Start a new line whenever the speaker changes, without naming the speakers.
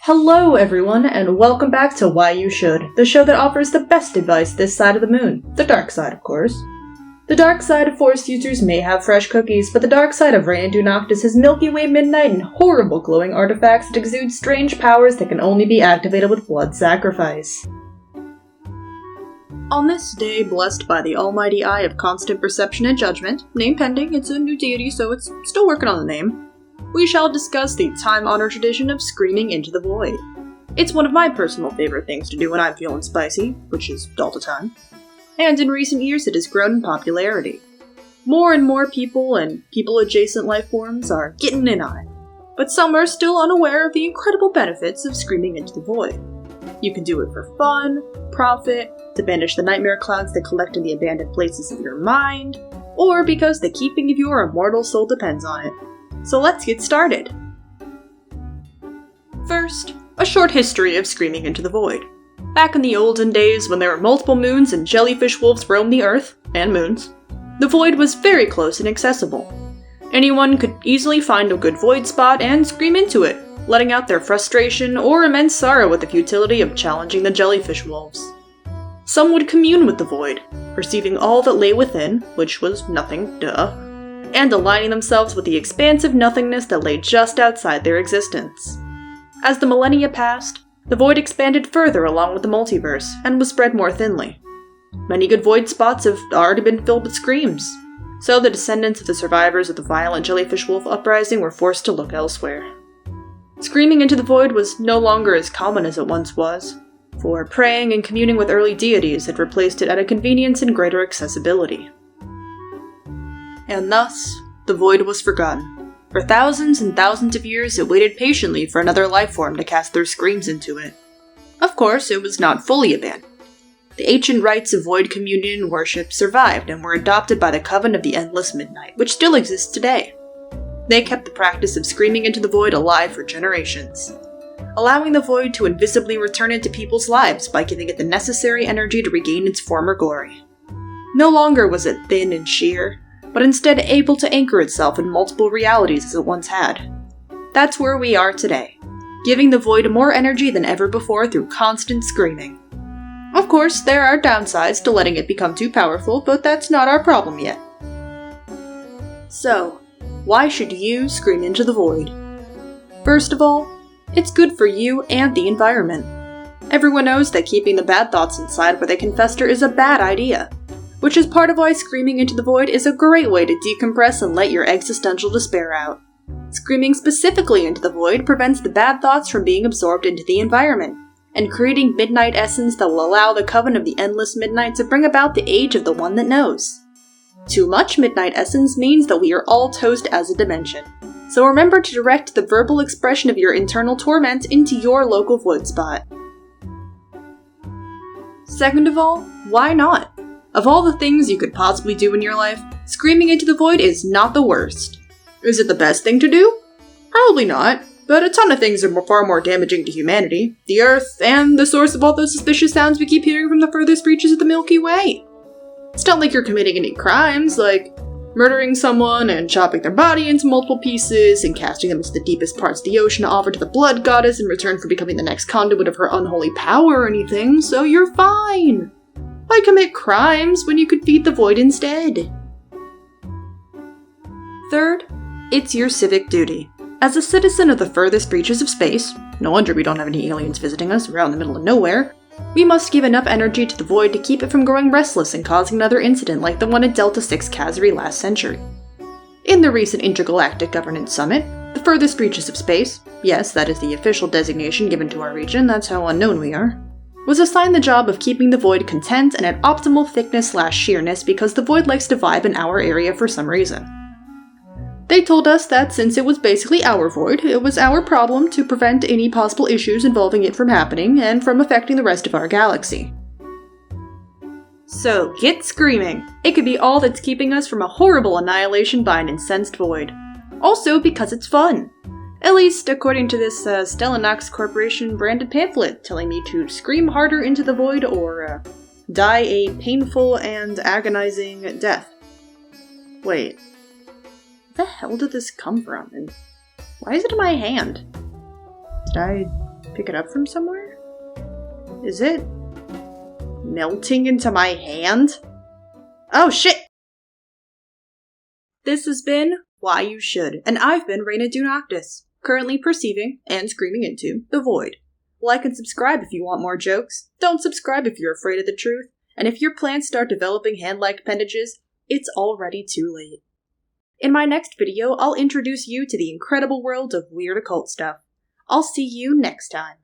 Hello everyone, and welcome back to Why You Should, the show that offers the best advice this side of the moon. The dark side, of course. The dark side of Force users may have fresh cookies, but the dark side of ReynaduNoctis has Milky Way midnight and horrible glowing artifacts that exude strange powers that can only be activated with blood sacrifice. On this day, blessed by the almighty eye of constant perception and judgment, name pending, it's a new deity so it's still working on the name, we shall discuss the time-honored tradition of screaming into the void. It's one of my personal favorite things to do when I'm feeling spicy, which is all the time. And in recent years it has grown in popularity. More and more people and people-adjacent life forms are getting in on it, but some are still unaware of the incredible benefits of screaming into the void. You can do it for fun, profit, to banish the nightmare clouds that collect in the abandoned places of your mind, or because the keeping of your immortal soul depends on it. So let's get started! First, a short history of screaming into the void. Back in the olden days when there were multiple moons and jellyfish wolves roamed the earth, and moons, the void was very close and accessible. Anyone could easily find a good void spot and scream into it, letting out their frustration or immense sorrow at the futility of challenging the jellyfish wolves. Some would commune with the void, perceiving all that lay within, which was nothing, duh, and aligning themselves with the expansive nothingness that lay just outside their existence. As the millennia passed, the void expanded further along with the multiverse, and was spread more thinly. Many good void spots have already been filled with screams, so the descendants of the survivors of the violent jellyfish wolf uprising were forced to look elsewhere. Screaming into the void was no longer as common as it once was, for praying and communing with early deities had replaced it at a convenience and greater accessibility. And thus, the void was forgotten. For thousands and thousands of years it waited patiently for another life form to cast their screams into it. Of course, it was not fully abandoned. The ancient rites of void communion and worship survived and were adopted by the Coven of the Endless Midnight, which still exists today. They kept the practice of screaming into the void alive for generations, allowing the void to invisibly return into people's lives by giving it the necessary energy to regain its former glory. No longer was it thin and sheer, but instead able to anchor itself in multiple realities as it once had. That's where we are today, giving the void more energy than ever before through constant screaming. Of course, there are downsides to letting it become too powerful, but that's not our problem yet. So, why should you scream into the void? First of all, it's good for you and the environment. Everyone knows that keeping the bad thoughts inside where they can fester is a bad idea, which is part of why screaming into the void is a great way to decompress and let your existential despair out. Screaming specifically into the void prevents the bad thoughts from being absorbed into the environment, and creating midnight essence that will allow the Coven of the Endless Midnight to bring about the age of the one that knows. Too much midnight essence means that we are all toast as a dimension, so remember to direct the verbal expression of your internal torment into your local void spot. Second of all, why not? Of all the things you could possibly do in your life, screaming into the void is not the worst. Is it the best thing to do? Probably not, but a ton of things are far more damaging to humanity, the Earth, and the source of all those suspicious sounds we keep hearing from the furthest reaches of the Milky Way. It's not like you're committing any crimes, like murdering someone and chopping their body into multiple pieces and casting them into the deepest parts of the ocean to offer to the blood goddess in return for becoming the next conduit of her unholy power or anything, so you're fine. Why commit crimes when you could feed the void instead? Third, it's your civic duty. As a citizen of the furthest reaches of space, no wonder we don't have any aliens visiting us, we're out in the middle of nowhere, we must give enough energy to the void to keep it from growing restless and causing another incident like the one at Delta 6 Kazari last century. In the recent Intergalactic Governance Summit, the furthest reaches of space, yes, that is the official designation given to our region, that's how unknown we are, was assigned the job of keeping the void content and at optimal thickness/sheerness because the void likes to vibe in our area for some reason. They told us that since it was basically our void, it was our problem to prevent any possible issues involving it from happening and from affecting the rest of our galaxy. So get screaming! It could be all that's keeping us from a horrible annihilation by an incensed void. Also because it's fun. At least according to this Stellanox Corporation branded pamphlet telling me to scream harder into the void or die a painful and agonizing death. Wait. Where the hell did this come from? And why is it in my hand? Did I pick it up from somewhere? Is it melting into my hand? Oh shit! This has been Why You Should, and I've been ReynaduNoctis, currently perceiving and screaming into the void. Like and subscribe if you want more jokes. Don't subscribe if you're afraid of the truth. And if your plants start developing hand-like appendages, it's already too late. In my next video, I'll introduce you to the incredible world of weird occult stuff. I'll see you next time.